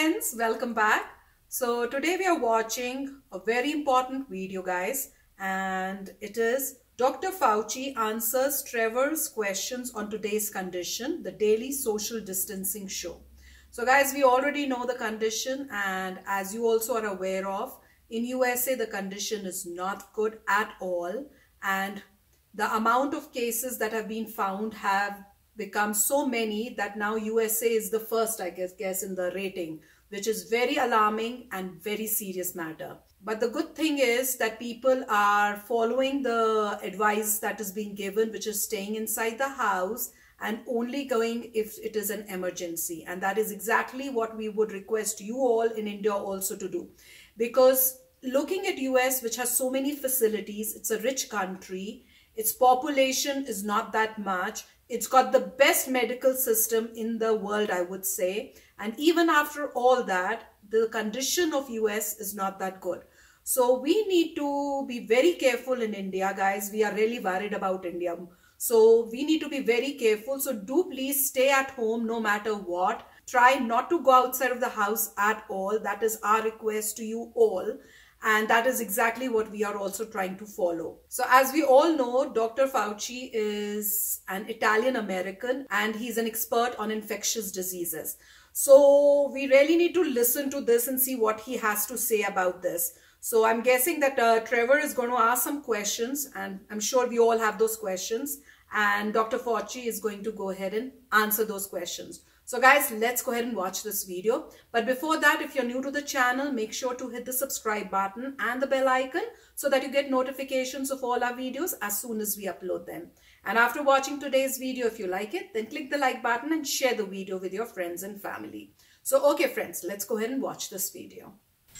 friends, welcome back. So today we are watching a very important video, guys, and it is Dr. Fauci answers Trevor's questions on today's condition, the daily social distancing show. So guys, we already know the condition, and as you also are aware of, in USA the condition is not good at all, and the amount of cases that have been found have become so many that now USA is the first, I guess, in the rating, which is very alarming and very serious matter. But the good thing is that people are following the advice that is being given, which is staying inside the house and only going if it is an emergency. And that is exactly what we would request you all in India also to do. Because looking at US, which has so many facilities, it's a rich country, its population is not that much. It's got the best medical system in the world, I would say. And even after all that, the condition of US is not that good. So we need to be very careful in India, guys. We are really worried about India. So we need to be very careful. So do please stay at home no matter what. Try not to go outside of the house at all. That is our request to you all. And that is exactly what we are also trying to follow. So as we all know, Dr. Fauci is an Italian American and he's an expert on infectious diseases. So we really need to listen to this and see what he has to say about this. So I'm guessing that Trevor is going to ask some questions, and I'm sure we all have those questions. And Dr. Fauci is going to go ahead and answer those questions. So guys, let's go ahead and watch this video. But before that, if you're new to the channel, make sure to hit the subscribe button and the bell icon so that you get notifications of all our videos as soon as we upload them. And after watching today's video, if you like it, then click the like button and share the video with your friends and family. So okay friends, let's go ahead and watch this video.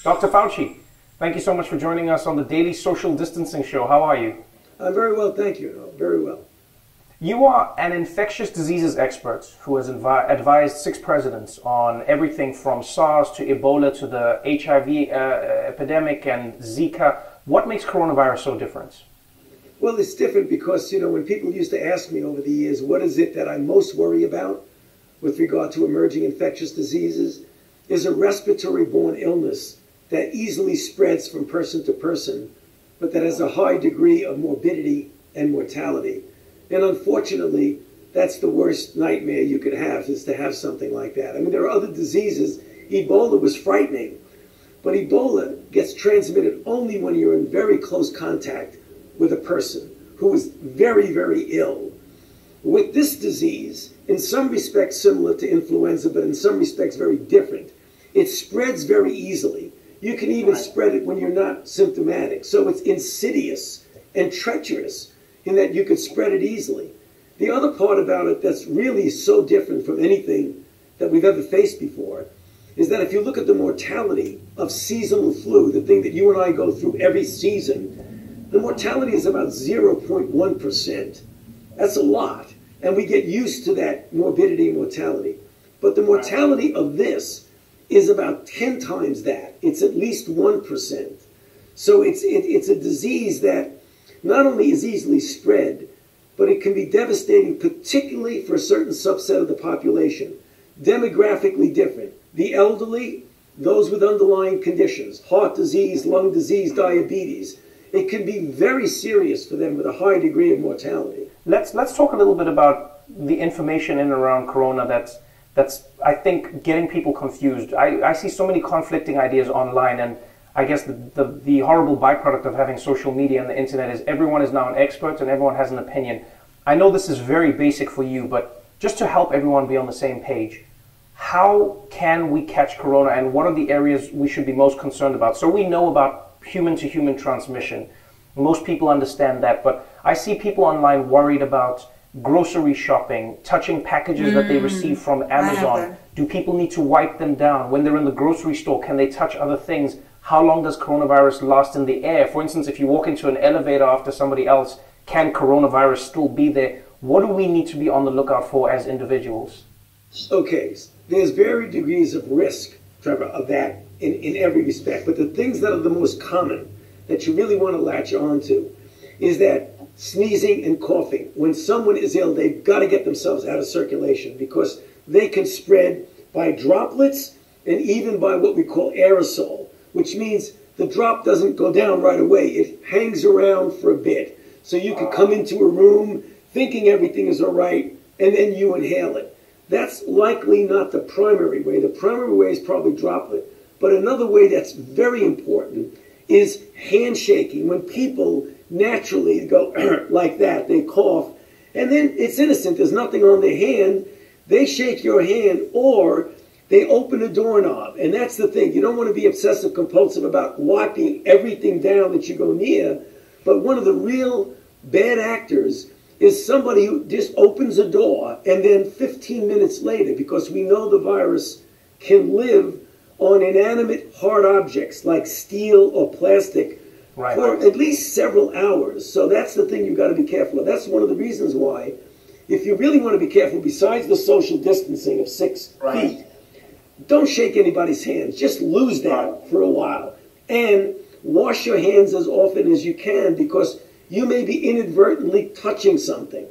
Dr. Fauci, thank you so much for joining us on the Daily Social Distancing Show. How are you? I'm very well, thank you. Very well. You are an infectious diseases expert who has advised 6 presidents on everything from SARS to Ebola to the HIV epidemic and Zika. What makes coronavirus so different? Well, it's different because, when people used to ask me over the years, what is it that I most worry about with regard to emerging infectious diseases, is a respiratory-borne illness that easily spreads from person to person, but that has a high degree of morbidity and mortality. And unfortunately, that's the worst nightmare you could have, is to have something like that. I mean, there are other diseases. Ebola was frightening, but Ebola gets transmitted only when you're in very close contact with a person who is very, very ill. With this disease, in some respects similar to influenza, but in some respects very different, it spreads very easily. You can even spread it when you're not symptomatic. So it's insidious and treacherous in that you could spread it easily. The other part about it that's really so different from anything that we've ever faced before is that if you look at the mortality of seasonal flu, the thing that you and I go through every season, the mortality is about 0.1%. That's a lot. And we get used to that morbidity and mortality. But the mortality of this is about 10 times that. It's at least 1%. So it's a disease that not only is easily spread, but it can be devastating, particularly for a certain subset of the population. Demographically different. The elderly, those with underlying conditions, heart disease, lung disease, diabetes. It can be very serious for them with a high degree of mortality. Let's talk a little bit about the information in and around corona that's I think getting people confused. I see so many conflicting ideas online, and I guess the horrible byproduct of having social media and the internet is everyone is now an expert and everyone has an opinion. I know this is very basic for you, but just to help everyone be on the same page, how can we catch corona and what are the areas we should be most concerned about? So we know about human-to-human transmission. Most people understand that, but I see people online worried about grocery shopping, touching packages that they receive from Amazon. Do people need to wipe them down? When they're in the grocery store, can they touch other things? How long does coronavirus last in the air? For instance, if you walk into an elevator after somebody else, can coronavirus still be there? What do we need to be on the lookout for as individuals? Okay, there's varied degrees of risk, Trevor, of that in every respect. But the things that are the most common that you really want to latch on to is that sneezing and coughing. When someone is ill, they've got to get themselves out of circulation because they can spread by droplets and even by what we call aerosol, which means the drop doesn't go down right away. It hangs around for a bit. So you can come into a room thinking everything is all right, and then you inhale it. That's likely not the primary way. The primary way is probably droplet. But another way that's very important is handshaking. When people naturally go like that, they cough, and then it's innocent. There's nothing on their hand. They shake your hand, or they open a doorknob. And that's the thing. You don't want to be obsessive compulsive about wiping everything down that you go near. But one of the real bad actors is somebody who just opens a door, and then 15 minutes later, because we know the virus can live on inanimate hard objects like steel or plastic for at least several hours. So that's the thing you've got to be careful of. That's one of the reasons why, if you really want to be careful, besides the social distancing of 6 feet, don't shake anybody's hands. Just lose that for a while. And wash your hands as often as you can, because you may be inadvertently touching something.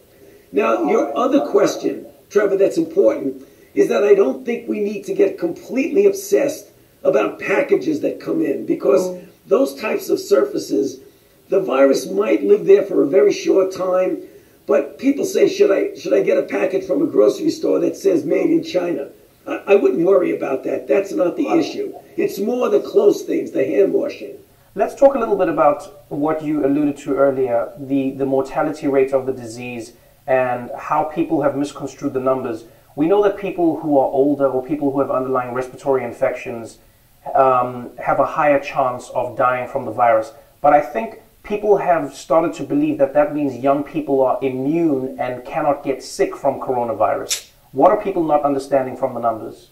Now, your other question, Trevor, that's important, is that I don't think we need to get completely obsessed about packages that come in, because those types of surfaces, the virus might live there for a very short time, but people say, should I get a package from a grocery store that says made in China? I wouldn't worry about that. That's not the issue. It's more the close things, the hand washing. Let's talk a little bit about what you alluded to earlier, the mortality rate of the disease and how people have misconstrued the numbers. We know that people who are older or people who have underlying respiratory infections have a higher chance of dying from the virus. But I think people have started to believe that that means young people are immune and cannot get sick from coronavirus. What are people not understanding from the numbers?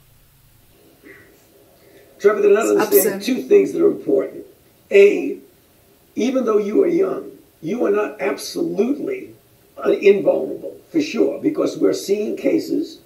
Trevor, they're not understanding two things that are important. A, even though you are young, you are not absolutely invulnerable, for sure, because we're seeing cases.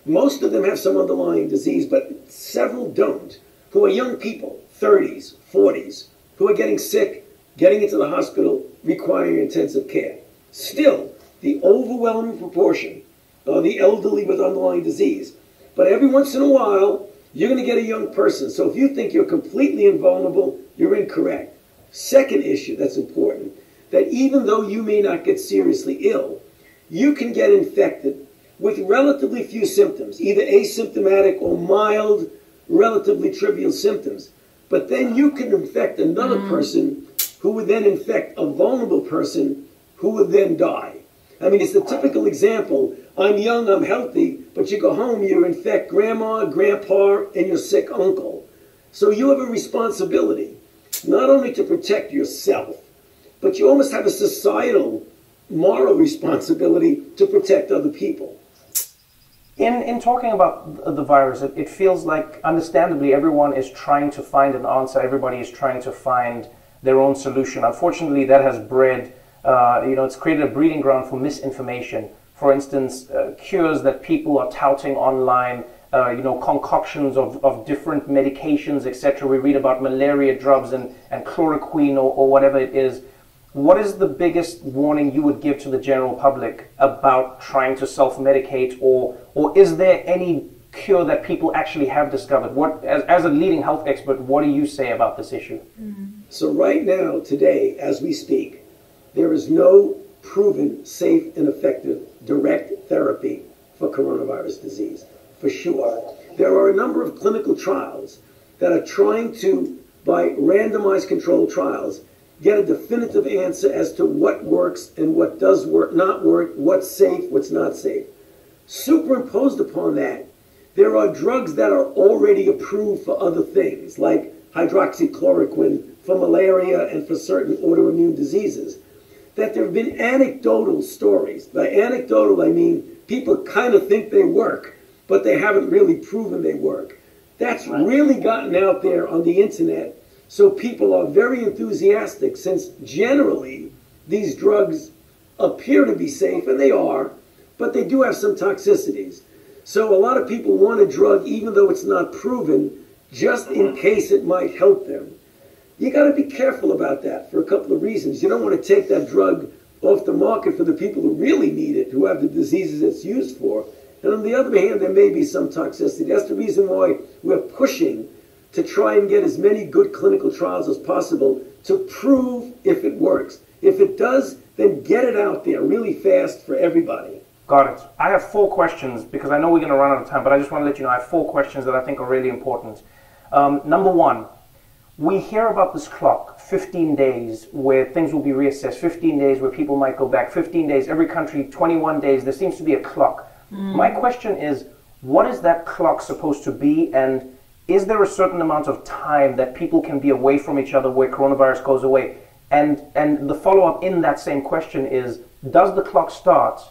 Most of them have some underlying disease, but several don't, who are young people, 30s, 40s, who are getting sick, getting into the hospital, requiring intensive care. Still, the overwhelming proportion are the elderly with underlying disease. But every once in a while, you're going to get a young person. So if you think you're completely invulnerable, you're incorrect. Second issue that's important, that even though you may not get seriously ill, you can get infected with relatively few symptoms, either asymptomatic or mild, relatively trivial symptoms. But then you can infect another person who would then infect a vulnerable person who would then die. I mean, it's the typical example. I'm young, I'm healthy, but you go home, you infect grandma, grandpa, and your sick uncle. So you have a responsibility, not only to protect yourself, but you almost have a societal, moral responsibility to protect other people. In talking about the virus, it feels like, understandably, everyone is trying to find an answer. Everybody is trying to find their own solution. Unfortunately, that has bred, it's created a breeding ground for misinformation. For instance, cures that people are touting online, concoctions of different medications, etc. We read about malaria drugs and chloroquine or whatever it is. What is the biggest warning you would give to the general public about trying to self-medicate, or is there any cure that people actually have discovered? What, as a leading health expert, what do you say about this issue? So right now, today, as we speak, there is no proven safe and effective direct therapy for coronavirus disease, for sure. There are a number of clinical trials that are trying to, by randomized controlled trials, get a definitive answer as to what works and what does work, not work, what's safe, what's not safe. Superimposed upon that, there are drugs that are already approved for other things, like hydroxychloroquine for malaria and for certain autoimmune diseases, that there have been anecdotal stories. By anecdotal, I mean people kind of think they work, but they haven't really proven they work. That's really gotten out there on the internet. So people are very enthusiastic, since generally these drugs appear to be safe, and they are, but they do have some toxicities. So a lot of people want a drug even though it's not proven, just in case it might help them. You got to be careful about that for a couple of reasons. You don't want to take that drug off the market for the people who really need it, who have the diseases it's used for. And on the other hand, there may be some toxicity. That's the reason why we're pushing to try and get as many good clinical trials as possible to prove if it works. If it does, then get it out there really fast for everybody. Got it. I have 4 questions because I know we're going to run out of time, but I just want to let you know I have 4 questions that I think are really important. Number 1, we hear about this clock, 15 days, where things will be reassessed, 15 days where people might go back, 15 days, every country, 21 days, there seems to be a clock. My question is, what is that clock supposed to be, and is there a certain amount of time that people can be away from each other where coronavirus goes away? And the follow-up in that same question is, does the clock start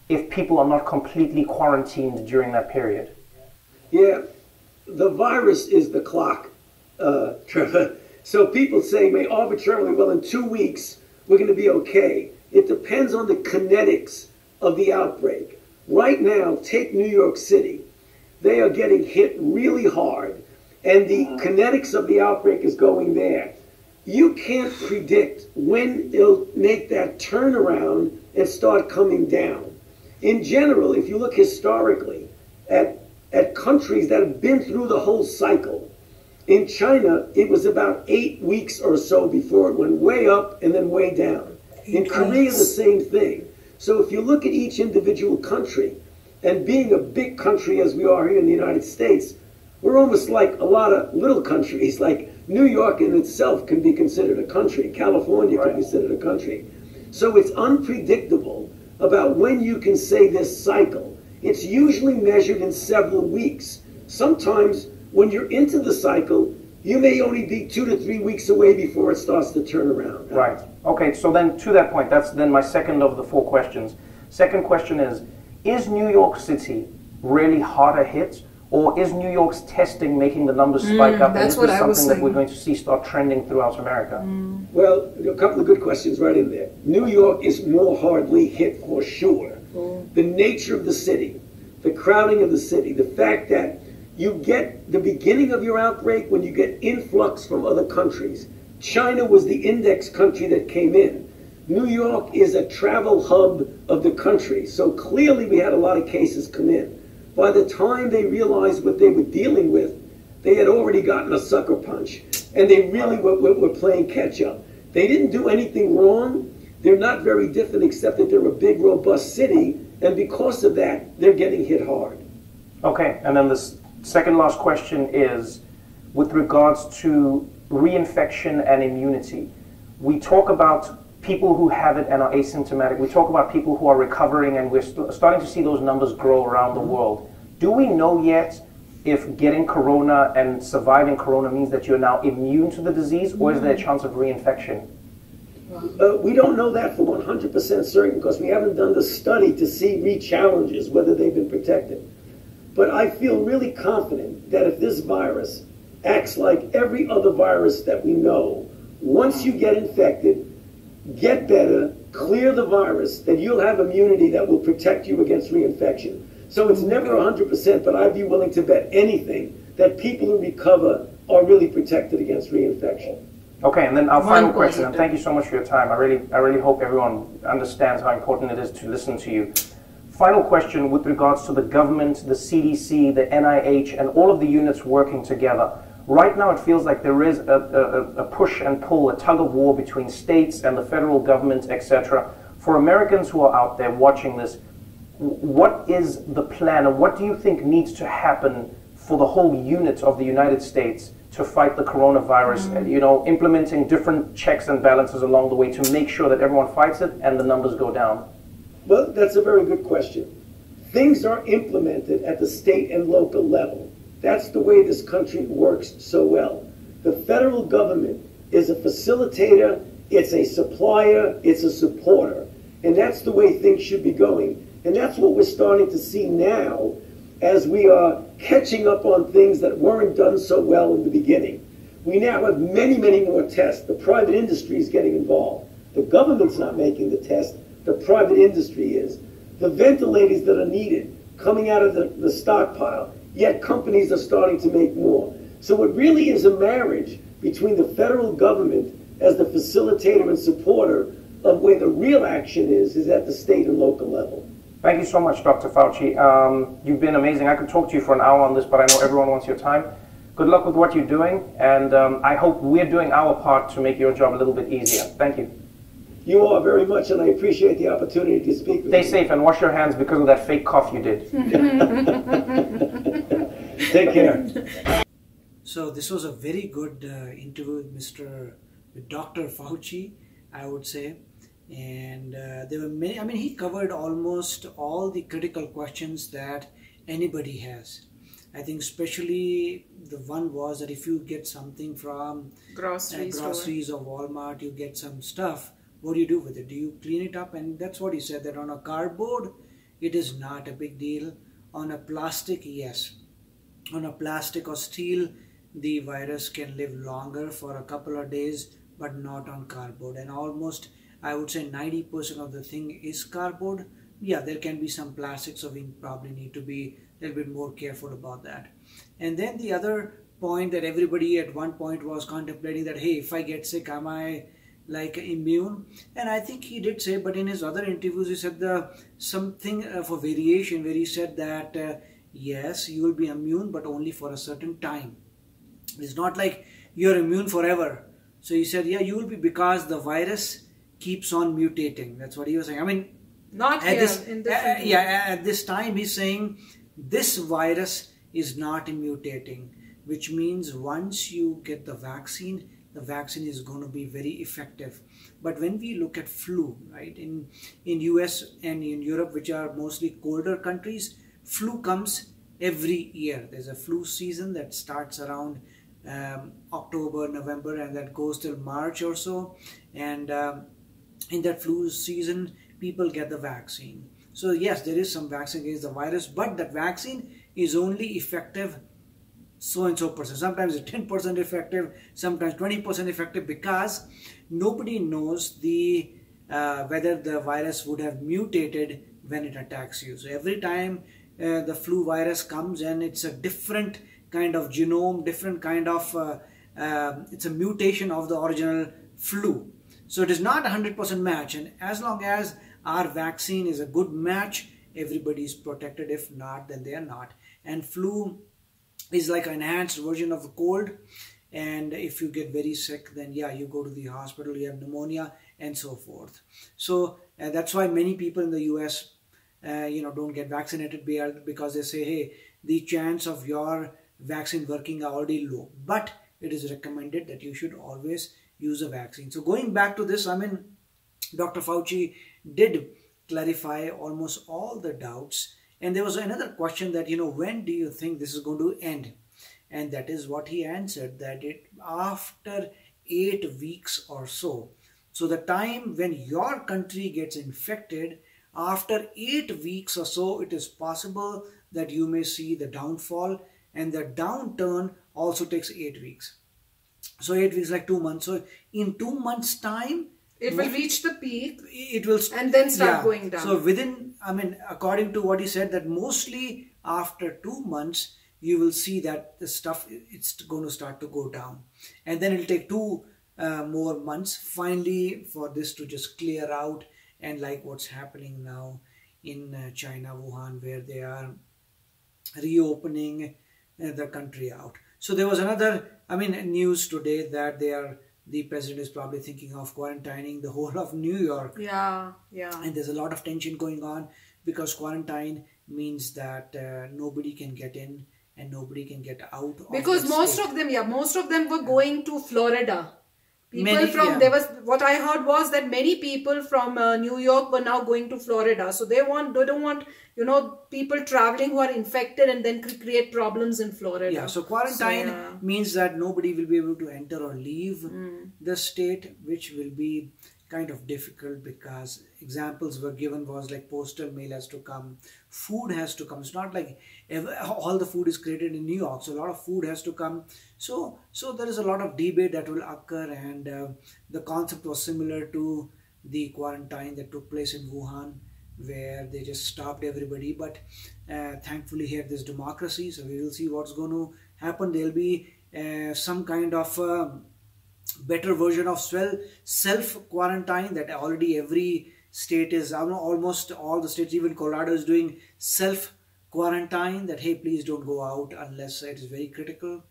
if people are not completely quarantined during that period? Yeah, the virus is the clock, Trevor. So people say, may arbitrarily, well, in 2 weeks, we're going to be okay. It depends on the kinetics of the outbreak. Right now, take New York City. They are getting hit really hard, and the kinetics of the outbreak is going there. You can't predict when it'll make that turnaround and start coming down. In general, if you look historically at countries that have been through the whole cycle, in China, it was about 8 weeks or so before it went way up and then way down. In Korea, the same thing. So if you look at each individual country, and being a big country as we are here in the United States, we're almost like a lot of little countries. Like New York in itself can be considered a country. California can be considered a country. So it's unpredictable about when you can say this cycle. It's usually measured in several weeks. Sometimes when you're into the cycle, you may only be 2 to 3 weeks away before it starts to turn around. Right. Okay, so then to that point, that's then my second of the 4 questions. Second question is New York City really harder hit, or is New York's testing making the numbers spike up? That's and what is I this was something that saying. we're going to see start trending throughout America? Well, a couple of good questions right in there. New York is more hardly hit for sure. The nature of the city, the crowding of the city, the fact that you get the beginning of your outbreak when you get influx from other countries. China was the index country that came in. New York is a travel hub of the country, so clearly we had a lot of cases come in. By the time they realized what they were dealing with, they had already gotten a sucker punch, and they really were playing catch up. They didn't do anything wrong. They're not very different except that they're a big, robust city, and because of that, they're getting hit hard. Okay, and then this second last question is with regards to reinfection and immunity. We talk about people who have it and are asymptomatic. We talk about people who are recovering, and we're starting to see those numbers grow around the world. Do we know yet if getting corona and surviving corona means that you're now immune to the disease, or is there a chance of reinfection? We don't know that for 100% certain because we haven't done the study to see re-challenges, whether they've been protected. But I feel really confident that if this virus acts like every other virus that we know, once you get infected, get better, clear the virus, that you'll have immunity that will protect you against reinfection. So it's never 100%, but I'd be willing to bet anything that people who recover are really protected against reinfection. Okay, and then our final question, and thank you so much for your time. I really hope everyone understands how important it is to listen to you. Final question with regards to the government, the CDC, the NIH, and all of the units working together. Right now it feels like there is a push and pull, a tug of war between states and the federal government, etc. For Americans who are out there watching this, what is the plan, and what do you think needs to happen for the whole unit of the United States to fight the coronavirus, you know, implementing different checks and balances along the way to make sure that everyone fights it and the numbers go down? Well, that's a very good question. Things are implemented at the state and local level. That's the way this country works so well. The federal government is a facilitator, it's a supplier, it's a supporter. And that's the way things should be going. And that's what we're starting to see now as we are catching up on things that weren't done so well in the beginning. We now have many, many more tests. The private industry is getting involved. The government's not making the test. The private industry is. The ventilators that are needed coming out of the stockpile, yet companies are starting to make more. So it really is a marriage between the federal government as the facilitator and supporter of where the real action is at the state and local level. Thank you so much, Dr. Fauci. You've been amazing. I could talk to you for an hour on this, but I know everyone wants your time. Good luck with what you're doing, and I hope we're doing our part to make your job a little bit easier. Thank you. You are very much, and I appreciate the opportunity to speak with you. Stay safe and wash your hands because of that fake cough you did. Take care. So this was a very good interview with Dr. Fauci, I would say. And there were many, I mean, he covered almost all the critical questions that anybody has. I think especially the one was that if you get something from groceries or Walmart, you get some stuff, what do you do with it? Do you clean it up? And that's what he said, that on a cardboard, it is not a big deal. On a plastic, yes. On a plastic or steel, the virus can live longer for a couple of days, but not on cardboard. And almost, I would say 90% of the thing is cardboard. Yeah, there can be some plastic, so we probably need to be a little bit more careful about that. And then the other point that everybody at one point was contemplating that, hey, if I get sick, am I like immune? And I think he did say, but in his other interviews, he said something for variation, where he said that, yes, you will be immune, but only for a certain time. It's not like you're immune forever. So he said, yeah, you will be, because the virus keeps on mutating. That's what he was saying. I mean, not at here, this, in different at this time, he's saying this virus is not mutating, which means once you get the vaccine is going to be very effective. But when we look at flu, right, in US and in Europe, which are mostly colder countries, flu comes every year. There's a flu season that starts around October, November, and that goes till March or so. And in that flu season, people get the vaccine. So yes, there is some vaccine against the virus, but that vaccine is only effective so and so percent. Sometimes it's 10% effective, sometimes 20% effective, because nobody knows whether the virus would have mutated when it attacks you. So every time the flu virus comes, and it's a different kind of genome, different kind of it's a mutation of the original flu. So it is not 100% match, and as long as our vaccine is a good match, everybody is protected. If not, then they are not. And flu is like an enhanced version of a cold, and if you get very sick, then yeah, you go to the hospital, you have pneumonia and so forth. So that's why many people in the US don't get vaccinated, because they say, hey, the chance of your vaccine working are already low, but it is recommended that you should always use a vaccine. So going back to this, I mean, Dr. Fauci did clarify almost all the doubts. And there was another question that, when do you think this is going to end? And that is what he answered, that after 8 weeks or so. So the time when your country gets infected, after 8 weeks or so, it is possible that you may see the downfall, and the downturn also takes 8 weeks. So 8 weeks, like 2 months. So in 2 months' time, it will reach the peak, it will, and then start going down. So within, I mean, according to what he said, that mostly after 2 months, you will see that the stuff, it's going to start to go down. And then it'll take 2 more months finally for this to just clear out, and like what's happening now in China, Wuhan, where they are reopening the country out. So there was another, news today that the president is probably thinking of quarantining the whole of New York. Yeah. And there's a lot of tension going on, because quarantine means that nobody can get in and nobody can get out. Because most of them were going to Florida. What I heard was that many people from New York were now going to Florida. So they don't want, people traveling who are infected and then create problems in Florida. Yeah, so quarantine means that nobody will be able to enter or leave the state, which will be kind of difficult, because examples were given was like postal mail has to come, food has to come. It's not like all the food is created in New York, so a lot of food has to come. So there is a lot of debate that will occur, and the concept was similar to the quarantine that took place in Wuhan, where they just stopped everybody. But thankfully here there's democracy, so we will see what's going to happen. There'll be some kind of better version of self-quarantine that already every state is, almost all the states, even Colorado is doing self-quarantine, that hey, please don't go out unless it is very critical.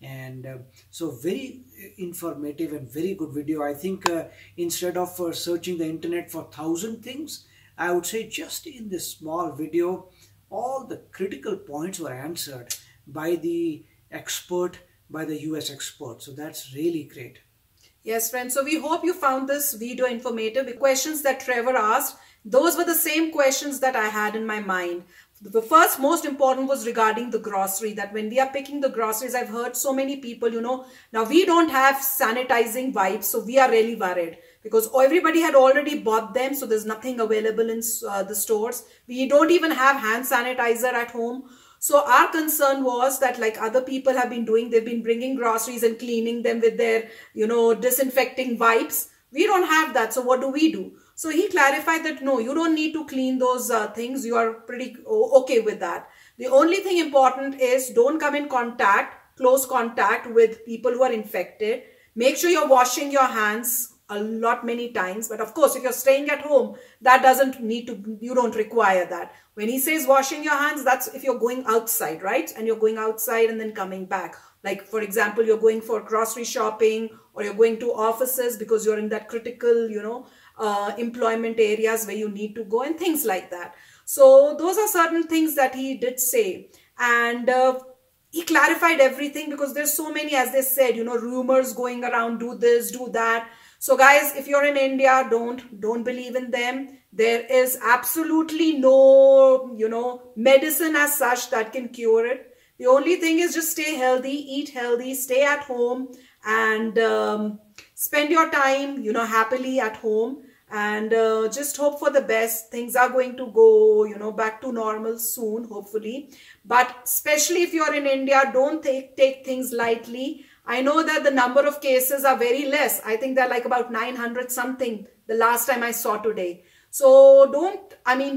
And so very informative and very good video. I think instead of searching the internet for 1,000 things, I would say just in this small video, all the critical points were answered by the expert, by the US expert. So that's really great. Yes, friends. So we hope you found this video informative. The questions that Trevor asked, those were the same questions that I had in my mind. The first most important was regarding the grocery, that when we are picking the groceries, I've heard so many people, now we don't have sanitizing wipes. So we are really worried because everybody had already bought them. So there's nothing available in the stores. We don't even have hand sanitizer at home. So our concern was that, like other people have been doing, they've been bringing groceries and cleaning them with their, disinfecting wipes. We don't have that. So what do we do? So he clarified that no, you don't need to clean those things. You are pretty okay with that. The only thing important is don't come in close contact with people who are infected. Make sure you're washing your hands many times. But of course, if you're staying at home, that doesn't need to, you don't require that. When he says washing your hands, that's if you're going outside, right? And you're going outside and then coming back. Like, for example, you're going for grocery shopping or you're going to offices because you're in that critical, employment areas where you need to go and things like that. So those are certain things that he did say. And he clarified everything because there's so many, as they said, rumors going around, do this, do that. So guys, if you're in India, don't believe in them. There is absolutely no, medicine as such that can cure it. The only thing is just stay healthy, eat healthy, stay at home and spend your time, happily at home and just hope for the best. Things are going to go, back to normal soon, hopefully. But especially if you're in India, don't take things lightly. I know that the number of cases are very less. I think they're like about 900 something the last time I saw today. So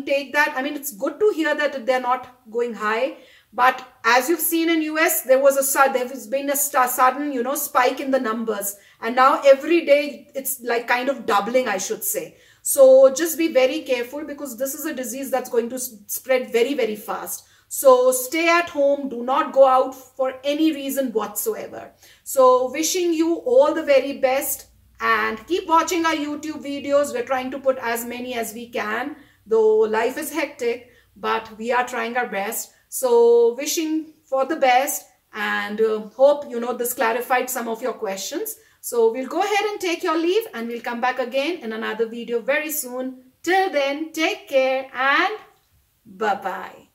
take that. It's good to hear that they're not going high. But as you've seen in US, there has been a sudden, spike in the numbers. And now every day it's like kind of doubling, I should say. So just be very careful because this is a disease that's going to spread very, very fast. So stay at home. Do not go out for any reason whatsoever. So wishing you all the very best and keep watching our YouTube videos. We're trying to put as many as we can, though life is hectic, but we are trying our best. So wishing for the best and hope, this clarified some of your questions. So we'll go ahead and take your leave and we'll come back again in another video very soon. Till then, take care and bye-bye.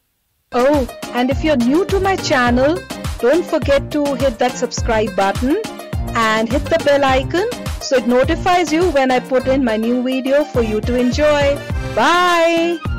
Oh, and if you're new to my channel, don't forget to hit that subscribe button and hit the bell icon so it notifies you when I put in my new video for you to enjoy. Bye!